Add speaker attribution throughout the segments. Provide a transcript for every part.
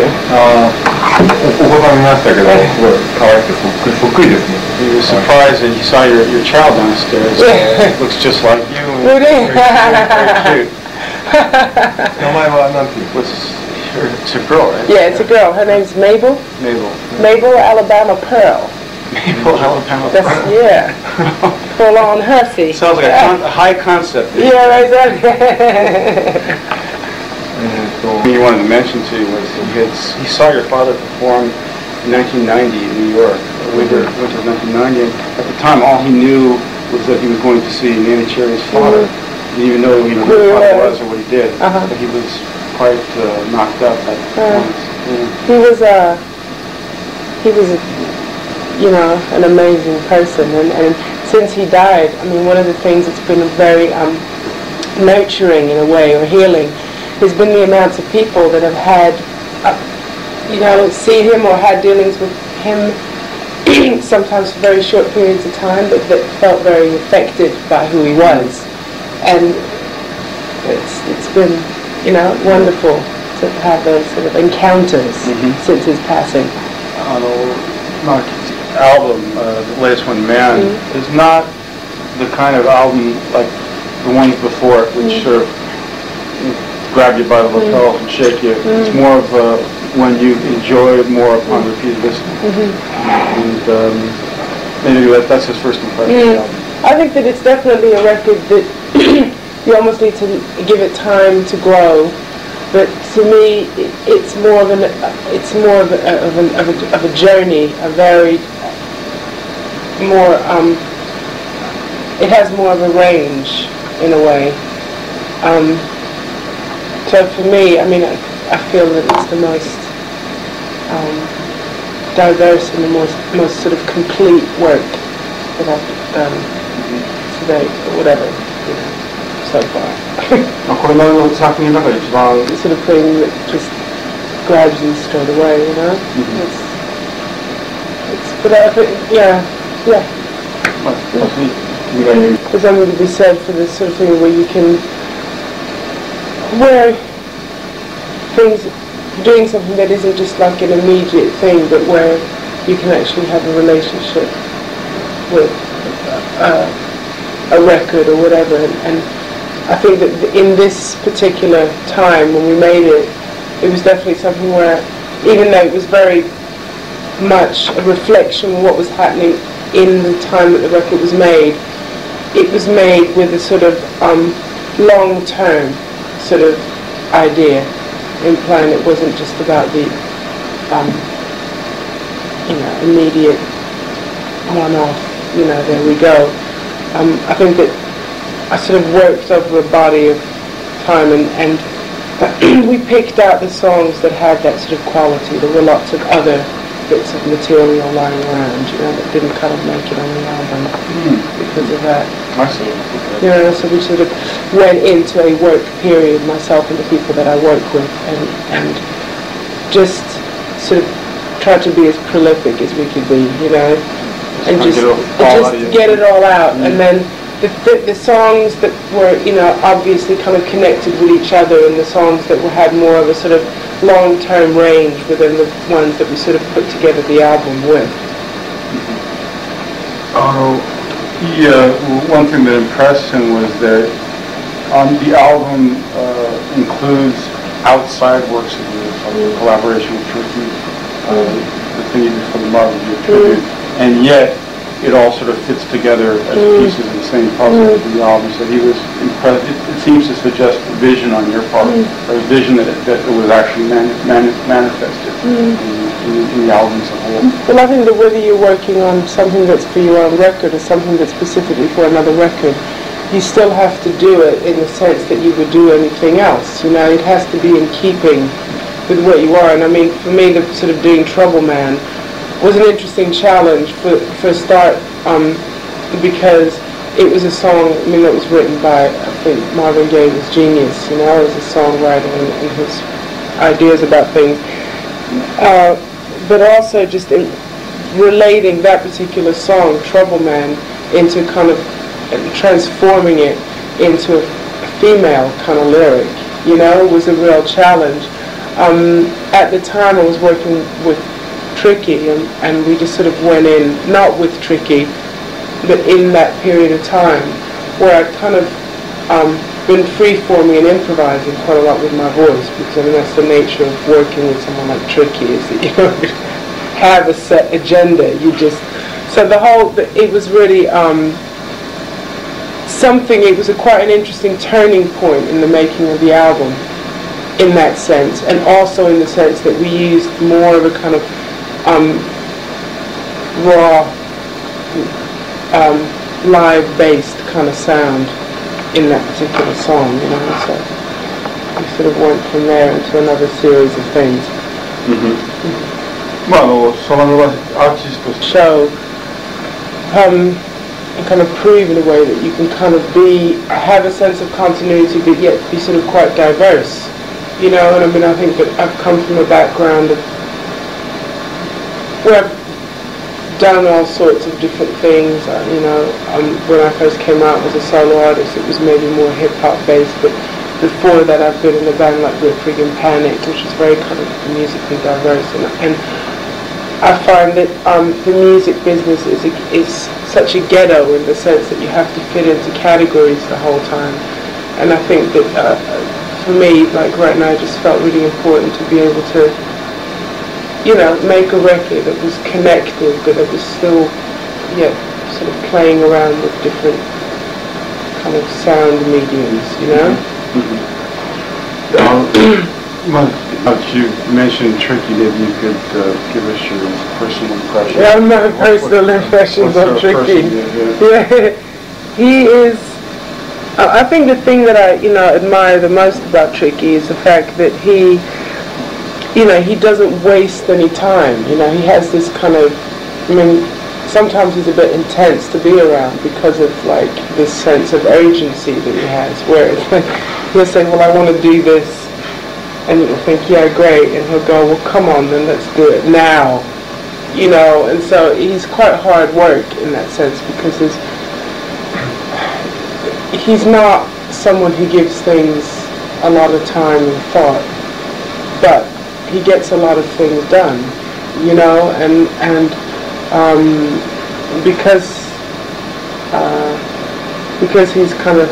Speaker 1: you.
Speaker 2: He was surprised that he saw your child downstairs.
Speaker 1: Yeah.
Speaker 2: Looks just like you. And
Speaker 1: Really?
Speaker 2: very cute. It's a girl, right?
Speaker 1: Yeah, it's a girl. Her name's Mabel.
Speaker 2: Mabel.
Speaker 1: Mabel Alabama Pearl.
Speaker 2: Mabel Alabama
Speaker 1: That's,
Speaker 2: Pearl.
Speaker 1: Yeah. Full on Hussy.
Speaker 2: Sounds like a high concept.
Speaker 1: Yeah, exactly.
Speaker 2: You wanted to mention to you was that he saw your father perform in 1990 in New York, winter of 1990. And at the time, all he knew was that he was going to see Neneh Cherry's father. He didn't even know who his father was or what he did. But he was quite knocked up at the performance.
Speaker 1: He was, you know, an amazing person. And since he died, I mean, one of the things that's been very nurturing in a way, or healing, has been the amounts of people that have had, you know, seen him or had dealings with him, sometimes for very short periods of time, but that felt very affected by who he was. And it's been, you know, wonderful to have those sort of encounters since his passing.
Speaker 2: Mark, album, the latest one, Man, is not the kind of album like the ones before it, which sort of grab you by the lapel and shake you. It's more of when you enjoy it more upon repeated listening. And maybe that's his first impression of the album.
Speaker 1: I think that it's definitely a record that you almost need to give it time to grow. But to me, it's more of a journey, a varied, more. It has more of a range in a way. So for me, I mean, I feel that it's the most diverse and the most sort of complete work that I've done to date, or whatever, you know, so far. The sort of thing that just grabs you straight away, you know. But I think, yeah. There's something to be said for this sort of thing where you can, where things, doing something that isn't just like an immediate thing, but where you can actually have a relationship with a record or whatever. And I think that in this particular time when we made it, it was definitely something where, even though it was very much a reflection of what was happening in the time that the record was made, it was made with a sort of long-term sort of idea, implying it wasn't just about the you know, immediate one-off, you know, there we go. I think that I sort of worked over a body of time, and we picked out the songs that had that sort of quality. There were lots of other bits of material lying around, you know, that didn't kind of make it on the album because of that.
Speaker 2: I see.
Speaker 1: You know, so we sort of went into a work period, myself and the people that I work with, and just sort of tried to be as prolific as we could be, you know, and just get it all out. And then the songs that were, you know, obviously kind of connected with each other, and the songs that had more of a sort of long-term range within the ones that we sort of put together the album with.
Speaker 2: Yeah, one thing that impressed him was that the album includes outside works of yours, like the collaboration with Turkey, the thing you did for the Marvel tribute, and yet it all sort of fits together as pieces of the same puzzle of the album. So he was impressed. It seems to suggest a vision on your part, or a vision that was actually manifested in the album as a whole.
Speaker 1: Well, I think that whether you're working on something that's for your own record or something that's specifically for another record, you still have to do it in the sense that you would do anything else. You know, it has to be in keeping with what you are. And I mean, for me, the sort of doing Trouble Man was an interesting challenge for a start, because it was a song, I mean, that was written by, I think, Marvin Gaye was genius, you know, as a songwriter and his ideas about things. But also just in relating that particular song, Trouble Man, into kind of transforming it into a female kind of lyric, you know, was a real challenge. At the time I was working with Tricky, and we just sort of went in, not with Tricky, but in that period of time where I'd kind of been free-forming and improvising quite a lot with my voice, because I mean that's the nature of working with someone like Tricky, is that you don't have a set agenda. You just, so it was really something. It was quite an interesting turning point in the making of the album, in that sense, and also in the sense that we used more of a kind of raw, live-based kind of sound in that particular song, you know. So we sort of went from there into another series of things. Show and kind of prove in a way that you can kind of have a sense of continuity, but yet be sort of quite diverse, you know. And I mean, I think that I've come from a background of where I've done all sorts of different things, you know. When I first came out as a solo artist, it was maybe more hip-hop based, but before that I've been in a band like Rip Rig and Panic, which is very kind of musically diverse, and I find that the music business is such a ghetto in the sense that you have to fit into categories the whole time. And I think that for me, like right now, it just felt really important to be able to, you know, make a record that was connected, but that was still, yeah, sort of playing around with different kind of sound mediums, you know?
Speaker 2: You mentioned Tricky. Maybe you could give us your personal impression.
Speaker 1: Yeah, my personal impressions of Tricky. Yeah, he is. I think the thing that I, you know, admire the most about Tricky is the fact that he, you know, he doesn't waste any time. You know, he has this kind of, I mean, sometimes he's a bit intense to be around because of like this sense of urgency that he has, where it's like he'll say, well, I want to do this, and you'll think, yeah, great, and he'll go, well, come on, then let's do it now, you know. And so he's quite hard work in that sense, because he's not someone who gives things a lot of time and thought, but he gets a lot of things done, you know, and because he's kind of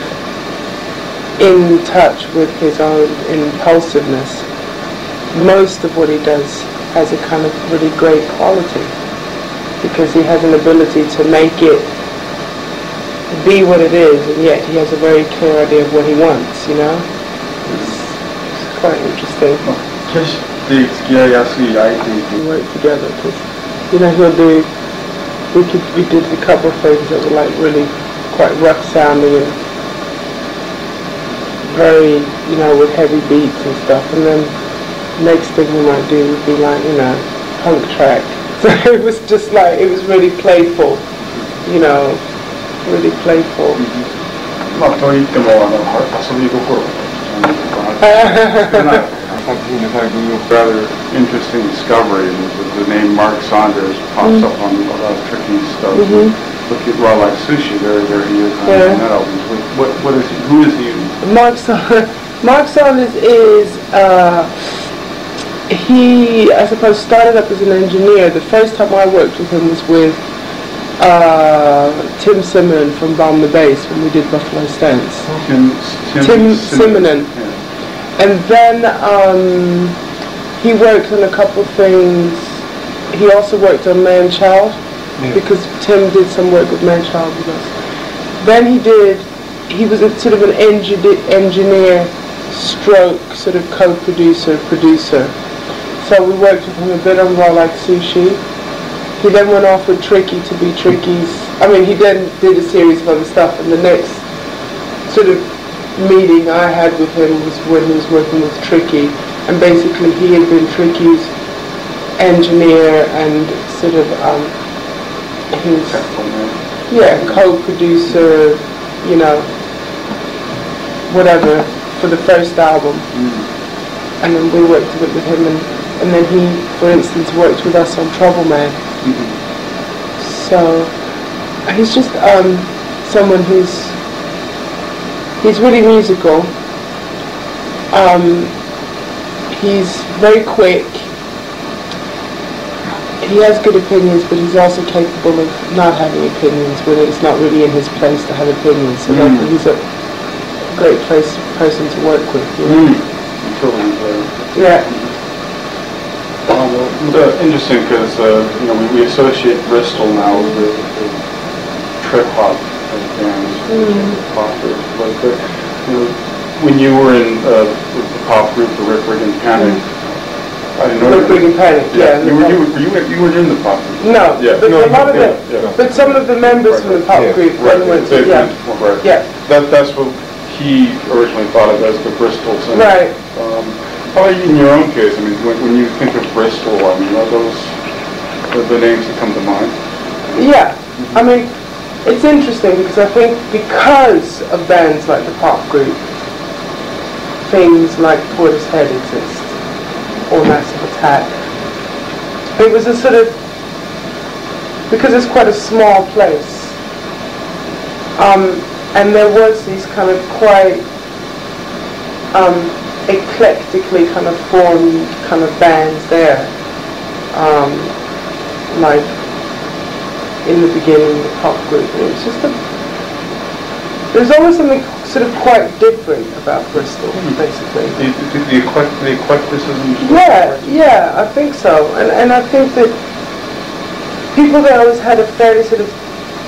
Speaker 1: in touch with his own impulsiveness, most of what he does has a kind of really great quality, because he has an ability to make it be what it is, and yet he has a very clear idea of what he wants, you know. It's quite interesting. We work together, because, you know, we did a couple of things that were like really quite rough sounding and very, you know, with heavy beats and stuff, and then next thing we might do would be like, you know, punk track. So it was just like, it was really playful, you know, really playful.
Speaker 2: Rather interesting discovery. The name Mark Saunders pops up on a lot of Tricky stuff. Look at Raw Like Sushi, there he is on that album. What is he? Who is he?
Speaker 1: Mark Saunders is, he, I suppose, started up as an engineer. The first time I worked with him was with Tim Simon from Bomb the Bass when we did Buffalo Stance. Tim Simon. Yeah. And then he worked on a couple of things. He also worked on Man Child, because Tim did some work with Man Child with us. Then he was a sort of an engineer stroke sort of co-producer. So we worked with him a bit on Raw Like Sushi. He then went off with Tricky to be Tricky's, I mean, he then did a series of other stuff, and the next sort of meeting I had with him was when he was working with Tricky, and basically he had been Tricky's engineer and sort of his co-producer, you know, whatever, for the first album. And then we worked a bit with him, and then he, for instance, worked with us on Trouble Man. So he's just someone he's really musical. He's very quick. He has good opinions, but he's also capable of not having opinions when it's not really in his place to have opinions. So therefore he's a great person to work with. You know? Yeah.
Speaker 2: Interesting because we associate Bristol now with trip hop bands, pop groups. But when you were in the pop group, the Rick Rig and Panic. I didn't know.
Speaker 1: Rick Rig and Panic, yeah.
Speaker 2: You were in the pop group.
Speaker 1: No,
Speaker 2: yeah.
Speaker 1: But a lot of but some of the members from the pop group went to,
Speaker 2: That's what he originally thought of as the Bristol scene.
Speaker 1: Right.
Speaker 2: How about in your own case? I mean, when you think of Bristol, I mean, are those the names that come to mind?
Speaker 1: Yeah. I mean, it's interesting because I think because of bands like the pop group, things like Portishead exist, or Massive Attack. It was a sort of, because it's quite a small place, and there was these kind of quite eclectically kind of formed kind of bands there, like in the beginning the pop group. It was just there's always something sort of quite different about Bristol, basically.
Speaker 2: The eclecticism?
Speaker 1: Yeah, I think so. And I think that people there always had a fairly sort of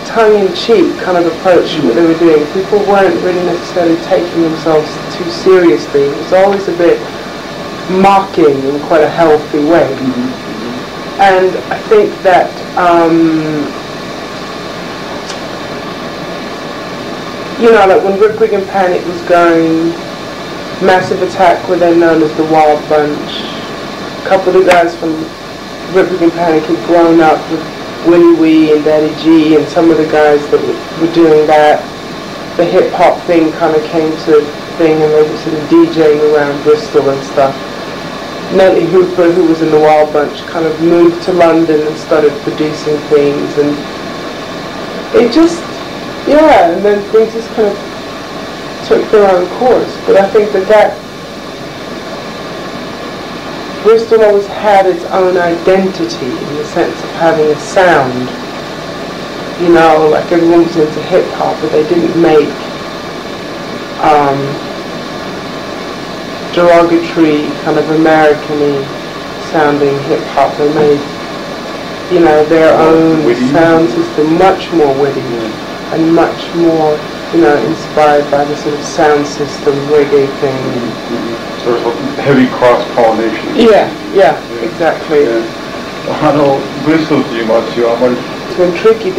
Speaker 1: tongue-in-cheek kind of approach to what they were doing. People weren't really necessarily taking themselves too seriously. It was always a bit mocking in quite a healthy way. And I think that like when Rick Rig and Panic was going, Massive Attack were then known as the Wild Bunch. A couple of the guys from Rick Rig and Panic had grown up with Willie Wee and Daddy G, and some of the guys that were doing that. The hip hop thing kind of came to thing, and they were sort of DJing around Bristol and stuff. Nelly Hooper, who was in the Wild Bunch, kind of moved to London and started producing things, and it just, and then things just kind of took their own course. But I think that Bristol always had its own identity in the sense of having a sound. Like everyone was into hip hop, but they didn't make derogatory kind of American-y sounding hip hop. They made, their own sound system, much more witty and much more, inspired by the sort of sound system reggae thing.
Speaker 2: Sort of heavy cross-pollination.
Speaker 1: Yeah, exactly. When Tricky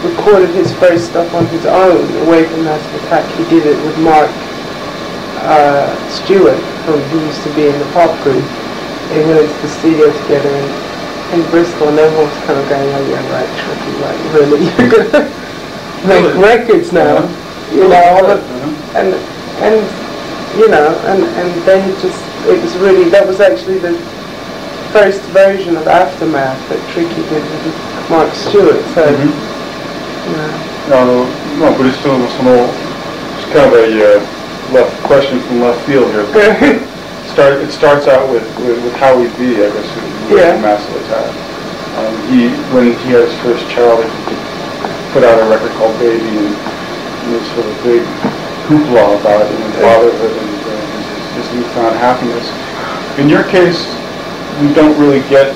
Speaker 1: recorded his first stuff on his own, away from Massive Attack, he did it with Mark Stewart, who used to be in the pop group. They went into the studio together in Bristol, and everyone was kind of going, oh yeah, right, Tricky, like, really? You're going to make records now? And then that was actually the first version of Aftermath that Tricky did with Mark Stewart, so,
Speaker 2: it's kind of a question from left field here. It starts out with Howie B, I guess, who was a Massive Attack. When he had his first child, he put out a record called Baby, and there was sort of a big hoopla about it, and fatherhood and his newfound happiness. In your case, we don't really get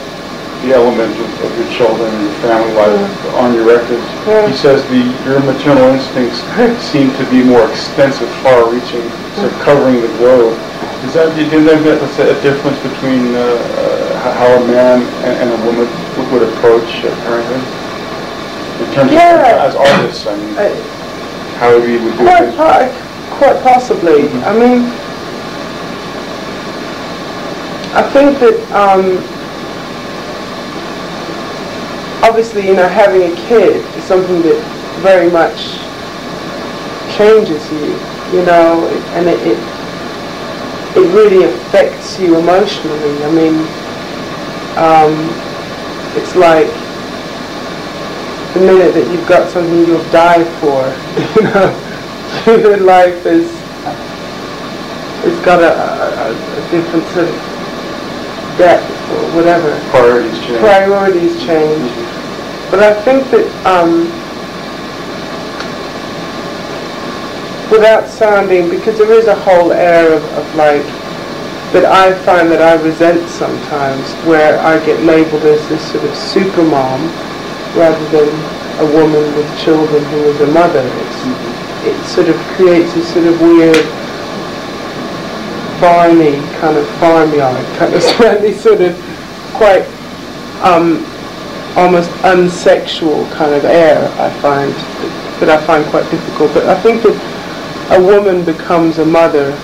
Speaker 2: the element of your children and your family life on your records. He says your maternal instincts seem to be more extensive, far-reaching, sort of covering the globe. Do you think that's a difference between how a man and a woman would approach parenthood? In terms of, as artists, I mean, how we would do things?
Speaker 1: Quite possibly. I mean, I think that obviously, having a kid is something that very much changes you, and it really affects you emotionally. I mean, it's like the minute that you've got something you'll die for, your life is it's got a different sort of depth or whatever.
Speaker 2: Priorities change.
Speaker 1: Priorities change. But I think that without sounding, because there is a whole air of like, that I find that I resent sometimes, where I get labelled as this sort of super mom rather than a woman with children who is a mother. It sort of creates a sort of weird barny kind of farmyard kind of slightly sort of quite almost unsexual kind of air, I find, that I find quite difficult. But I think that a woman becomes a mother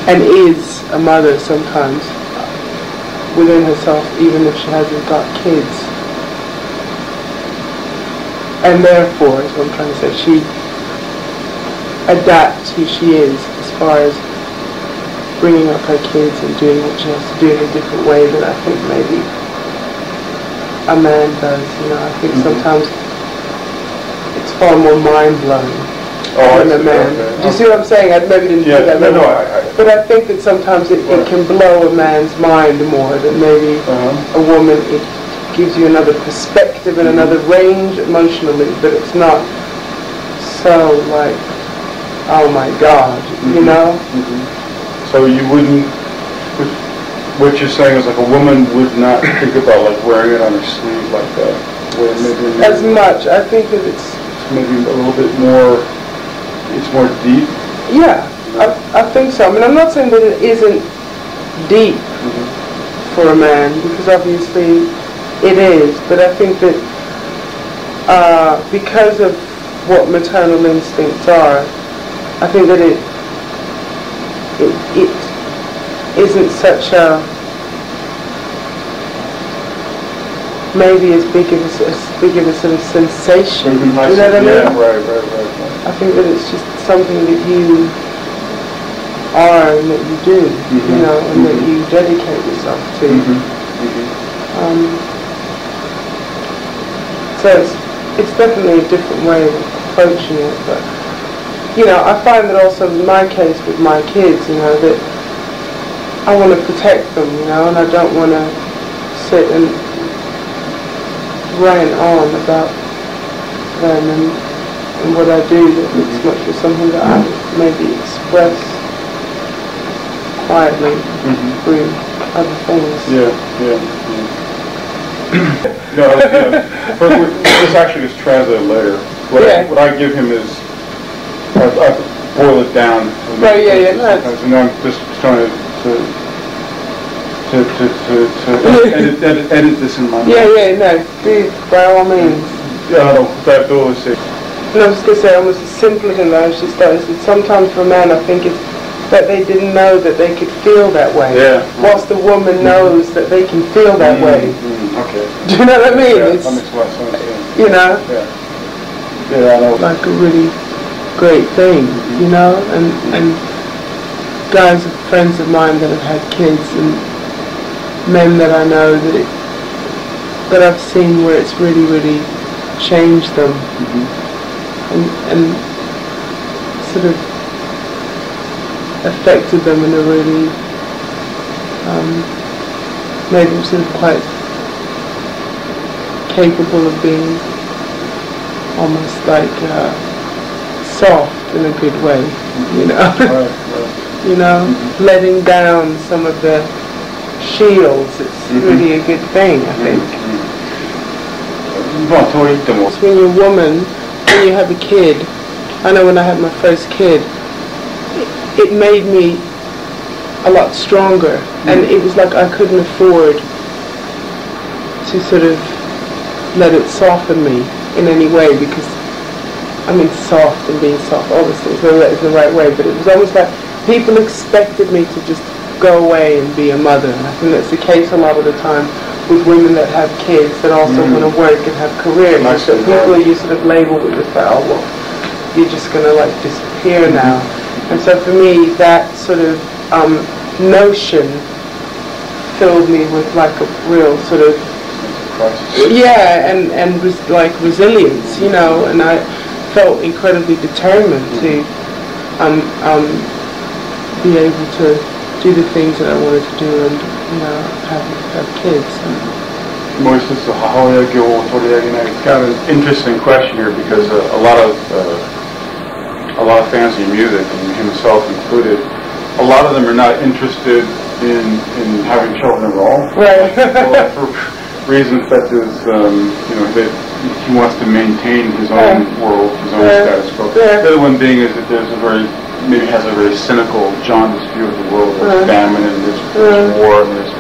Speaker 1: and is a mother sometimes within herself, even if she hasn't got kids. And therefore, is what I'm trying to say, she adapts who she is as far as bringing up her kids and doing what she has to do in a different way than I think maybe a man does. You know, I think sometimes it's far more mind-blowing than a man. Do you see what I'm saying? I maybe didn't do that. But I think that sometimes it can blow a man's mind more than maybe a woman. It gives you another perspective and another range emotionally, but it's not so like, oh my God, you know?
Speaker 2: So you wouldn't, what you're saying is like a woman would not think about like wearing it on her sleeve like that? Where maybe
Speaker 1: as much. I think that it's
Speaker 2: maybe a little bit more, it's more deep?
Speaker 1: Yeah, I think so. I mean, I'm not saying that it isn't deep for a man, because obviously it is, but I think that because of what maternal instincts are, I think that it isn't such a, maybe as big of a sort of sensation. You know what I mean?
Speaker 2: Yeah, right.
Speaker 1: I think that it's just something that you are and that you do, you know, and that you dedicate yourself to. So it's definitely a different way of approaching it, but you know, I find that also in my case with my kids, you know, that I want to protect them, you know, and I don't want to sit and rant on about them and what I do. That it's much as something that I maybe express quietly through other things.
Speaker 2: This actually is translated later. What I give him is, I boil it down.
Speaker 1: Right,
Speaker 2: and I'm just trying to edit this in my mind.
Speaker 1: No, please, by all means.
Speaker 2: That always say.
Speaker 1: And I was going to say almost simpler than that. I was just started. Sometimes for a man, I think it's that they didn't know that they could feel that way. Whilst the woman knows that they can feel that way.
Speaker 2: Okay.
Speaker 1: Do you know what I mean?
Speaker 2: Yeah,
Speaker 1: it's,
Speaker 2: that makes a lot of sense.
Speaker 1: You know?
Speaker 2: Yeah, I know.
Speaker 1: Like a really great thing, you know? And guys, friends of mine that have had kids, and men that I know that I've seen where it's really, really changed them. And sort of affected them in a really made them sort of quite capable of being almost like soft in a good way, you know. You know, letting down some of the shields. It's really a good thing, I think. When you're a woman, when you have a kid, I know when I had my first kid, it made me a lot stronger, and it was like I couldn't afford to sort of let it soften me in any way, because I mean soft and being soft, all these things, whether that is the right way, but it was almost like people expected me to just go away and be a mother, and I think that's the case a lot of the time with women that have kids that also want to work and have careers. So people you sort of label with the fact, oh well, you're just going to like disappear now. And so for me, that sort of notion filled me with like a real sort of like resilience, you know, and I felt incredibly determined to be able to do the things that I wanted to do and have kids.
Speaker 2: Kind of an interesting question here because a lot of fans of your music, and himself included, a lot of them are not interested in having children at all.
Speaker 1: Right.
Speaker 2: For reasons such as that he wants to maintain his own world, his own status quo. The other one being is that there's maybe has a very cynical, jaundiced view of the world. There's famine and there's war and there's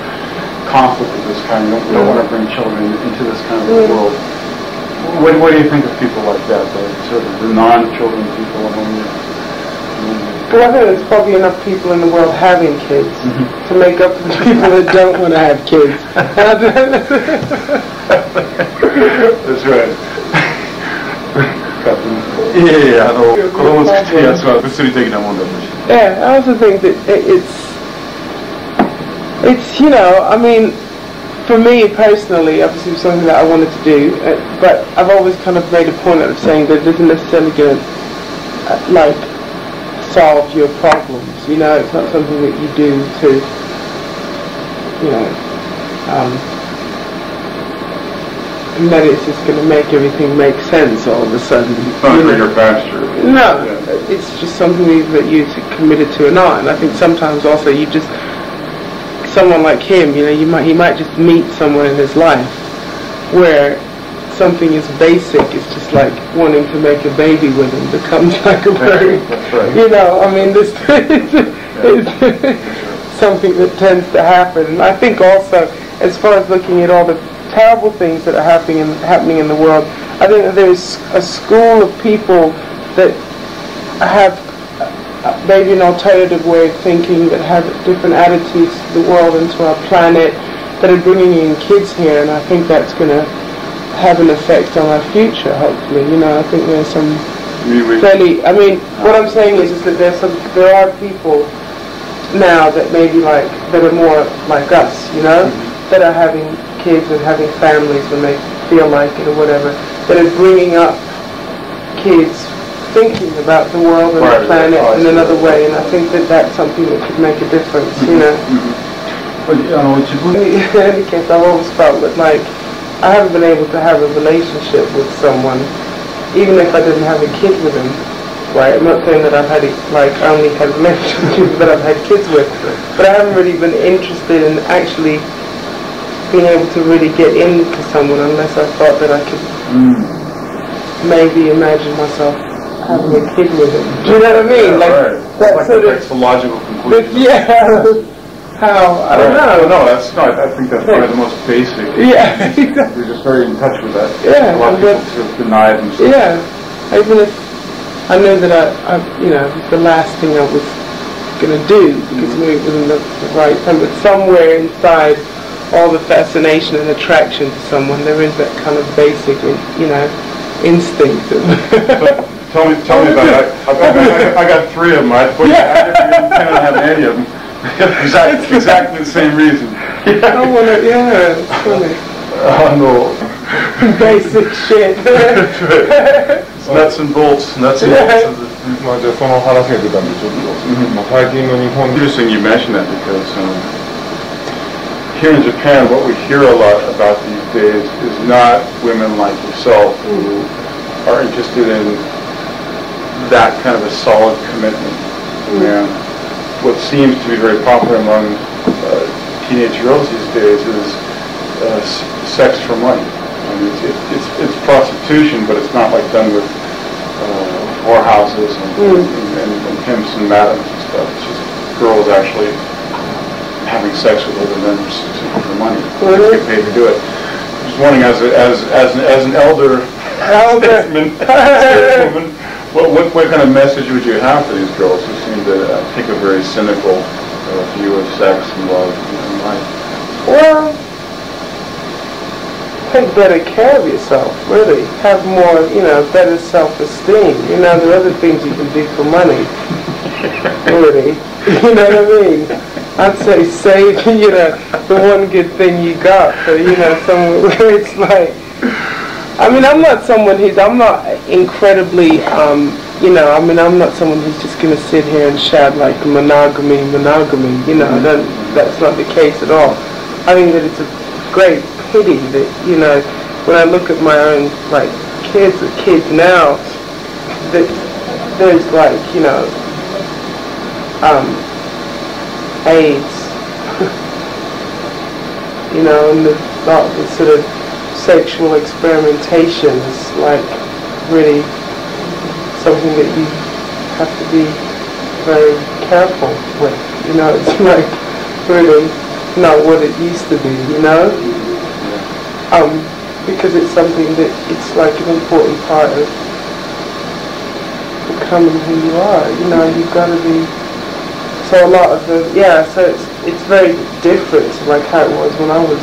Speaker 2: conflict of this kind. We don't want to bring children into this kind of world. What do you think of people like that, sort of the non-children people among you?
Speaker 1: Well, I think there's probably enough people in the world having kids to make up for the people that don't want to have kids.
Speaker 2: That's right.
Speaker 1: Yeah, I also think that it's I mean, for me personally, obviously it's something that I wanted to do, but I've always kind of made a point out of saying that it isn't necessarily going to, solve your problems, it's not something that you do to, and that it's just going to make everything make sense all of a sudden.
Speaker 2: It's not greener pasture.
Speaker 1: No, it's just something that you're committed to or not, and I think sometimes also someone like him, he might just meet someone in his life where something as basic as just like wanting to make a baby with him becomes like a very, this is something that tends to happen. And I think also, as far as looking at all the terrible things that are happening in the world, I think that there's a school of people that have maybe an alternative way of thinking, that have different attitudes to the world and to our planet, that are bringing in kids here, and I think that's going to have an effect on our future, hopefully. I think there's some fairly, what I'm saying is that there are people now that maybe that are more like us, that are having kids and having families when they feel like it or whatever, that are bringing up kids thinking about the world and the planet in another way, and I think that that's something that could make a difference, In any case, I've always felt that I haven't been able to have a relationship with someone, even if I didn't have a kid with them, right? I'm not saying that I've had only had relationships that I've had kids with, but I haven't really been interested in actually being able to really get into someone unless I thought that I could maybe imagine myself having a kid with him. Do you know what I mean?
Speaker 2: That's the logical conclusion.
Speaker 1: How? I don't know.
Speaker 2: No, that's not. I think that's probably the most basic.
Speaker 1: Yeah.
Speaker 2: We're just very in touch with that.
Speaker 1: Yeah.
Speaker 2: A lot of people sort of deny themselves.
Speaker 1: Yeah. Even if I knew that it's the last thing I was going to do because maybe it wasn't the right time, but somewhere inside all the fascination and attraction to someone, there is that kind of basic, instinct.
Speaker 2: Tell me about it. I got 3 of them. I cannot have any of them. Exactly the same reason.
Speaker 1: I want to, it's funny.
Speaker 2: No.
Speaker 1: Basic shit.
Speaker 2: Nuts and bolts. Nuts and bolts.
Speaker 3: じゃあその話が出たんでちょっと、最近の日本
Speaker 2: Interesting you mention that because here in Japan what we hear a lot about these days is not women like yourself who are interested in that kind of a solid commitment. And what seems to be very popular among teenage girls these days is sex for money. It's prostitution, but it's not like done with whorehouses and pimps and madams and stuff. It's just girls actually having sex with other men for money. They get paid to do it. I'm just wondering, as an elder statesman, what kind of message would you have for these girls who seem to take a very cynical view of sex and love and life?
Speaker 1: Well, take better care of yourself, really. Have more, better self-esteem. There are other things you can do for money, really. You know what I mean? I'd say save, the one good thing you got for, somewhere where it's I'm not someone I'm not incredibly you know, I mean, I'm not someone who's just going to sit here and shout like monogamy, monogamy, you know, that's not the case at all. I think that it's a great pity that, you know, when I look at my own, like, kids now, that there's like, you know, AIDS, you know, and the sort of sexual experimentation is like really something that you have to be very careful with, you know, it's like really not what it used to be, you know, because it's something that it's like an important part of becoming who you are, you know, you've got to be, so a lot of the, so it's very different to like how it was when I was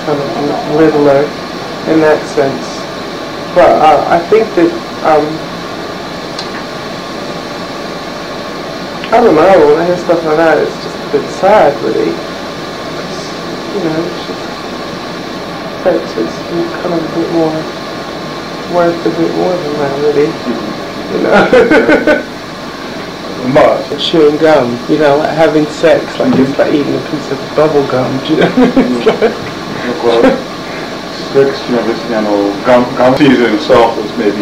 Speaker 1: kind of littler in that sense, but I think that, I don't know, when I hear stuff like that, it's just a bit sad, really. Because, you know, it's just, sex is kind of a bit more, worth a bit more than that, really. You know? Chewing gum, you know, like having sex, like it's like eating a piece of bubble gum, do you know?
Speaker 2: Sex, you know, gum season itself is maybe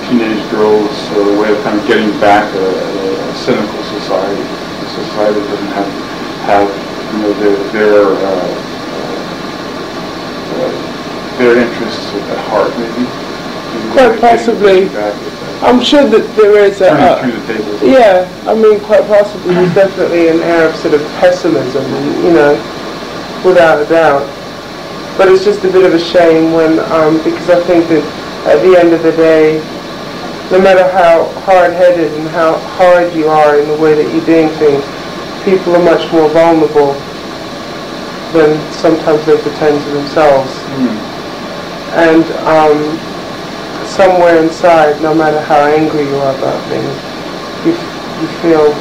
Speaker 2: teenage girls' way of kind of getting back at a cynical society. A society that doesn't have you know, their interests at heart, maybe.
Speaker 1: Quite possibly. I'm sure that there is I mean, quite possibly there's definitely an air of sort of pessimism, you know, without a doubt. But it's just a bit of a shame when, because I think that at the end of the day, no matter how hard-headed and how hard you are in the way that you're doing things, people are much more vulnerable than sometimes they pretend to themselves. And somewhere inside, no matter how angry you are about things, you feel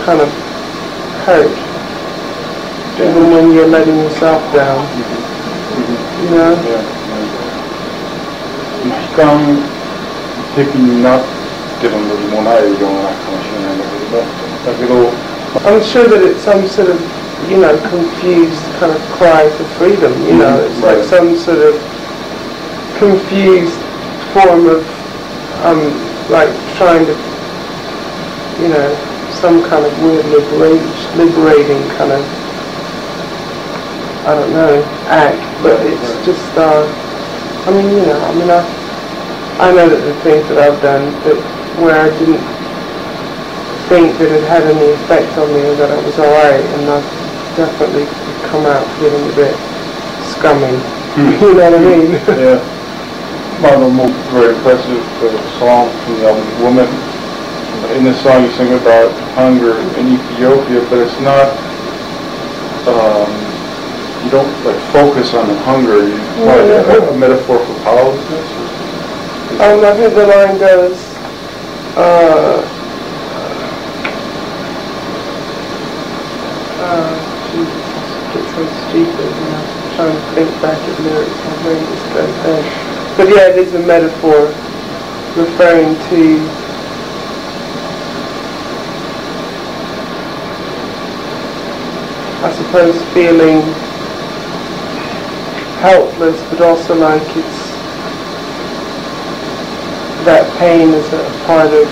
Speaker 1: kind of hurt, even when you're letting yourself down. You know?
Speaker 2: 시간 대기납되는 뭐 나의 경우나だけど
Speaker 1: I'm sure that it's some sort of, you know, confused kind of cry for freedom, you know, it's like some sort of confused form of, like trying to, you know, some kind of weird liberating kind of, I don't know, act, but it's just, I mean, you know, I know that the things that I've done that where I didn't think that it had any effect on me or that I was alright, and I've definitely come out feeling a bit scummy. You know what I mean?
Speaker 2: Yeah. One of the most very impressive songs from the album Woman. In this song you sing about hunger in Ethiopia, but it's not, you don't like focus on the hunger, you a metaphor for powerlessness?
Speaker 1: I think the line goes, Jesus, I get so stupid, and I'm trying to think back at lyrics, my brain just goes dead. But yeah, it is a metaphor referring to I suppose feeling helpless, but also like it's that pain is a part of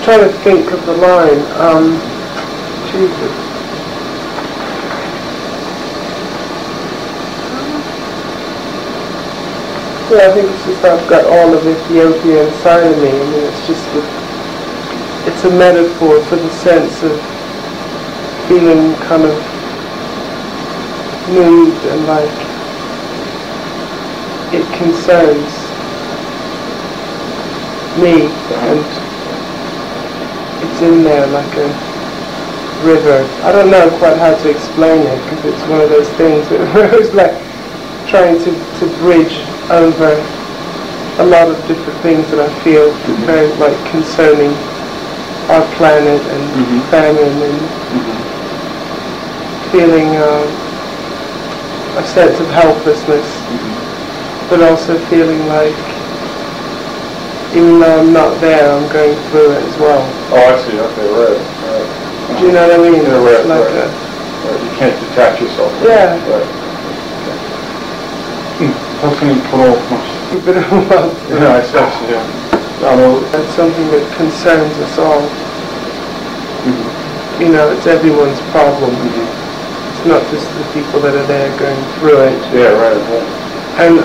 Speaker 1: trying to think of the line. Jesus. Yeah, I think it's just I've got all of Ethiopia inside of me. I mean, it's just it's a metaphor for the sense of feeling kind of moved and like it concerns me, and it's in there like a river. I don't know quite how to explain it, because it's one of those things that it's like trying to bridge over a lot of different things that I feel very like concerning our planet and famine and feeling a sense of helplessness, but also feeling like even though I'm not there, I'm going through it as well.
Speaker 2: Oh, I see. Okay, right.
Speaker 1: Do you know what I mean?
Speaker 2: Yeah, right,
Speaker 1: It's like
Speaker 2: right. You can't detach yourself from
Speaker 1: yeah.
Speaker 2: it. Right. Something puro mas. Yeah, I see. Yeah.
Speaker 1: It's something that concerns us all. You know, it's everyone's problem. It's not just the people that are there going through it.
Speaker 2: Yeah, right.
Speaker 1: And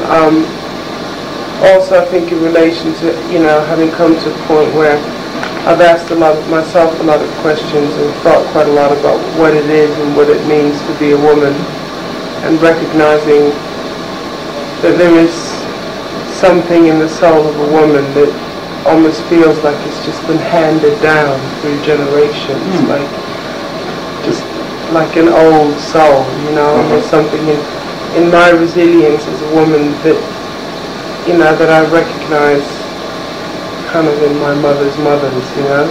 Speaker 1: also I think in relation to, you know, having come to a point where I've asked myself a lot of questions and thought quite a lot about what it is and what it means to be a woman, and recognizing that there is something in the soul of a woman that almost feels like it's just been handed down through generations, like just like an old soul, you know. And there's something in my resilience as a woman that, you know, that I recognize kind of in my mother's mothers, you know.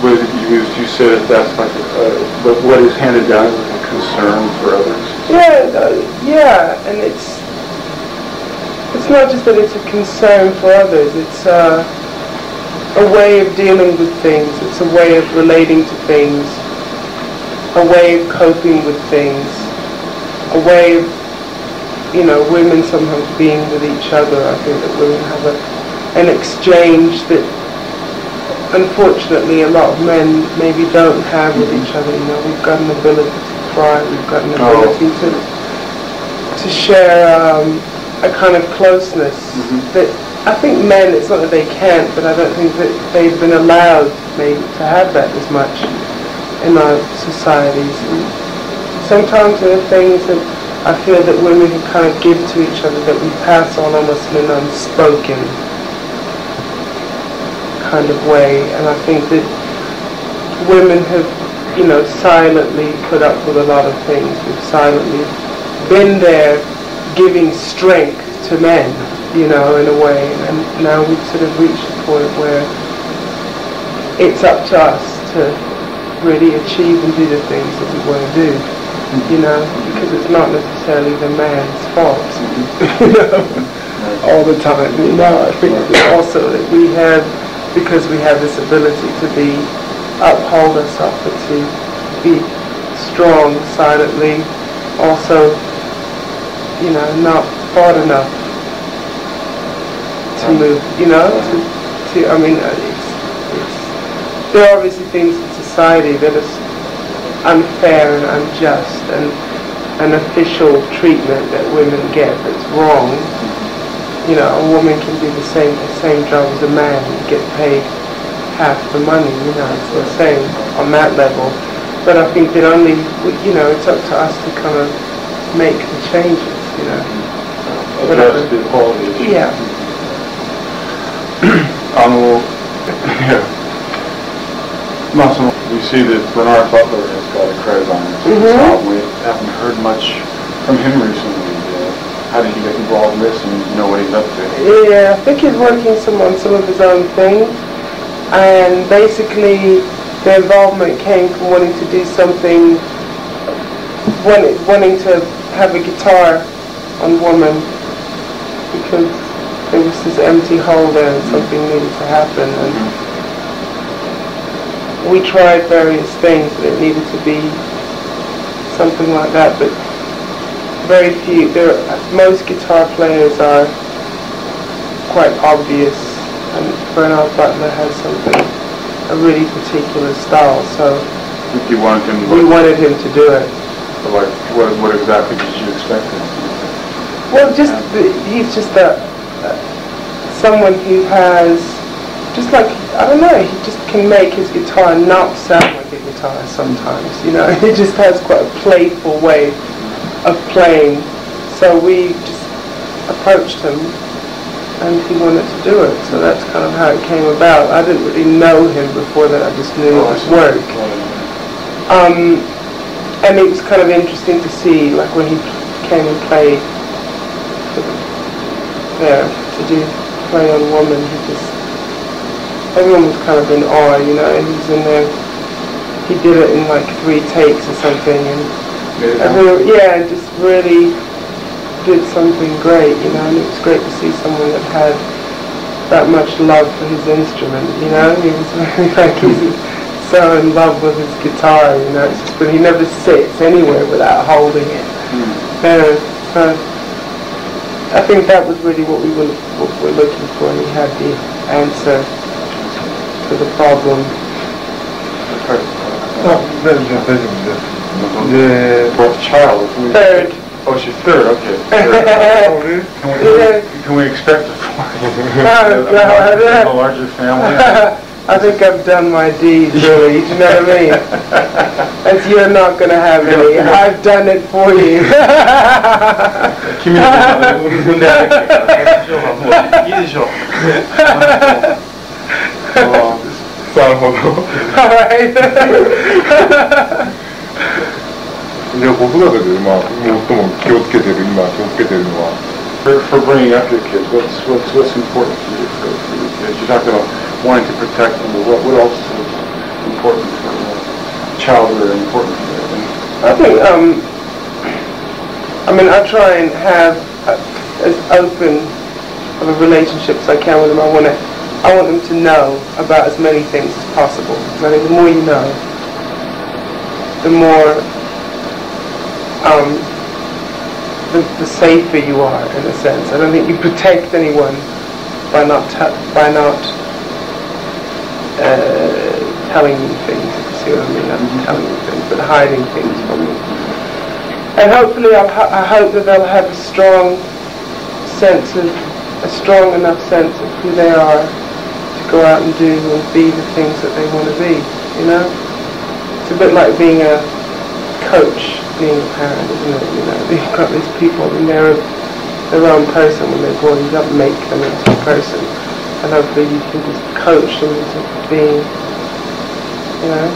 Speaker 2: But you said that's like, but what is handed down is a concern for others.
Speaker 1: Yeah, and it's not just that it's a concern for others. It's a way of dealing with things. It's a way of relating to things. A way of coping with things. A way of, you know, women sometimes being with each other. I think that women have an exchange that unfortunately a lot of men maybe don't have with each other. You know, we've got an ability to cry, we've got an ability to share a kind of closeness that I think men, it's not that they can't, but I don't think that they've been allowed maybe to have that as much in our societies. And sometimes there are things that I feel that women can kind of give to each other that we pass on almost in an unspoken kind of way, and I think that women have, you know, silently put up with a lot of things. We've silently been there giving strength to men, you know, in a way, and now we've sort of reached a point where it's up to us to really achieve and do the things that we want to do, you know, because it's not necessarily the man's fault, you know, all the time, you know. I think also that we have, because we have this ability to uphold ourselves, but to be strong silently, also, you know, not fought enough to move, you know, I mean, there are obviously things in society that is unfair and unjust, and an official treatment that women get that's wrong. You know, a woman can do the same job as a man and get paid half the money, you know, it's the same on that level. But I think that only, you know, it's up to us to kind of make the changes, you know.
Speaker 2: Address the equality issue.
Speaker 1: Yeah.
Speaker 2: We see that Bernard Butler has got a credit on this album. We haven't heard much from him recently. How did he get involved in this, and you know what he's up to?
Speaker 1: Yeah, I think he's working on some of his own things, and basically the involvement came from wanting to do something, wanting to have a guitar on Woman, because there was this empty hole there and something needed to happen, and we tried various things, but it needed to be something like that, but very few. Most guitar players are quite obvious, and Bernard Butler has a really particular style. So
Speaker 2: we
Speaker 1: wanted him to do it.
Speaker 2: So like, what exactly did you expect him to do?
Speaker 1: Well, he's just someone who has, just like, I don't know, he just can make his guitar not sound like a guitar sometimes. You know, he just has quite a playful way of playing, so we just approached him and he wanted to do it, so that's kind of how it came about. I didn't really know him before that, I just knew his work. And it was kind of interesting to see, like when he came and played there to play on Woman, everyone was kind of in awe, you know, and he was in there, he did it in like 3 takes or something, and who, yeah, just really did something great, you know, and it was great to see someone that had that much love for his instrument, you know. He was really like, he's so in love with his guitar, you know. It's just, but he never sits anywhere without holding it. So I think that was really what we're looking for, and he had the answer to the problem.
Speaker 2: Fourth child.
Speaker 1: Third.
Speaker 2: Oh, she's third. Okay. Third. Can we expect a larger family?
Speaker 1: I think I've done my deed, really. You know what I mean? As you're not going to have any. I've done it for you. All right.
Speaker 3: じゃあ子育てで、まあ、最も気をつけてる、今気をつけてるのは
Speaker 2: For bringing up your kids, what's important to you for your kids? You talked about wanting to protect them, but what else is important for a child or important for them?
Speaker 1: I think, I mean, I try and have as open of a relationship as I can with them. I want them to know about as many things as possible. I think the more you know, the more the safer you are, in a sense. I don't think you protect anyone by not telling them things, if you see what I mean. Not telling them things, but hiding things from them. And hopefully, I hope that they'll have a strong enough sense of who they are to go out and do and be the things that they want to be. You know, it's a bit like being a coach, being a parent, isn't it? You know, you've got these people, and they're their own person when they're born. You don't make them into a person, and hopefully you can just coach them into being, you know,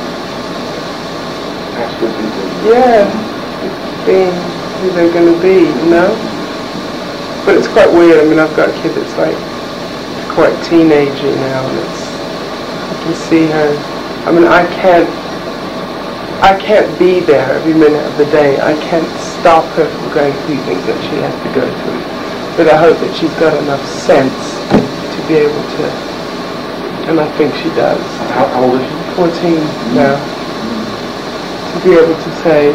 Speaker 1: being who they're going to be, you know. But it's quite weird. I mean, I've got a kid that's like quite teenagey now, and I can see her. I mean, I can't be there every minute of the day. I can't stop her from going through things that she has to go through. But I hope that she's got enough sense to be able to, and I think she does.
Speaker 2: How old is she?
Speaker 1: 14 now. To be able to say,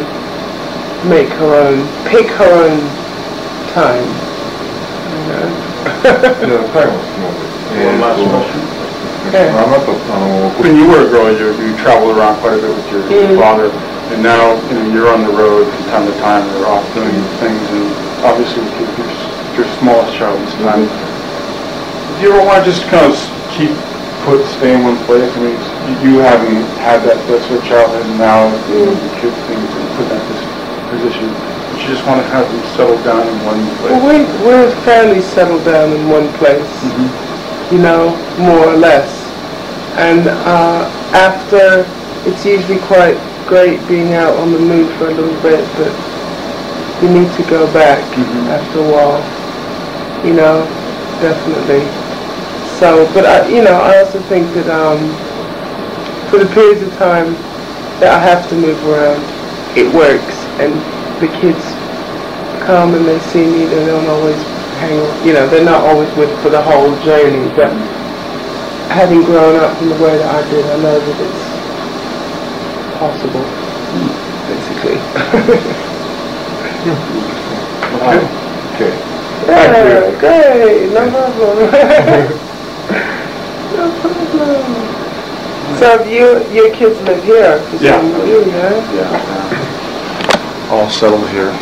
Speaker 1: pick her own time. You know?
Speaker 3: じゃあ最後の質問です。
Speaker 2: One last question.
Speaker 3: あなた、
Speaker 2: When you were a girl, you traveled around quite a bit with your father, and now you're on the road from time to time. You're off doing things, and obviously your smallest child this time. Do you ever want to just kind of stay in one place? I mean, you haven't had that sort of childhood, and now the kids being put in this position. But you just want to have them settled down in one place.
Speaker 1: Well, we're fairly settled down in one place. You know, more or less. And after, it's usually quite great being out on the move for a little bit, but you need to go back after a while. You know, definitely. So, but I also think that for the periods of time that I have to move around, it works, and the kids come and they see me. They don't always they're not always with for the whole journey, but having grown up in the way that I did, I know that it's possible, basically.
Speaker 3: Okay.
Speaker 1: Yeah, great, no problem. No problem. So your kids live here?
Speaker 2: Yeah.
Speaker 1: Yeah.
Speaker 2: All settled here.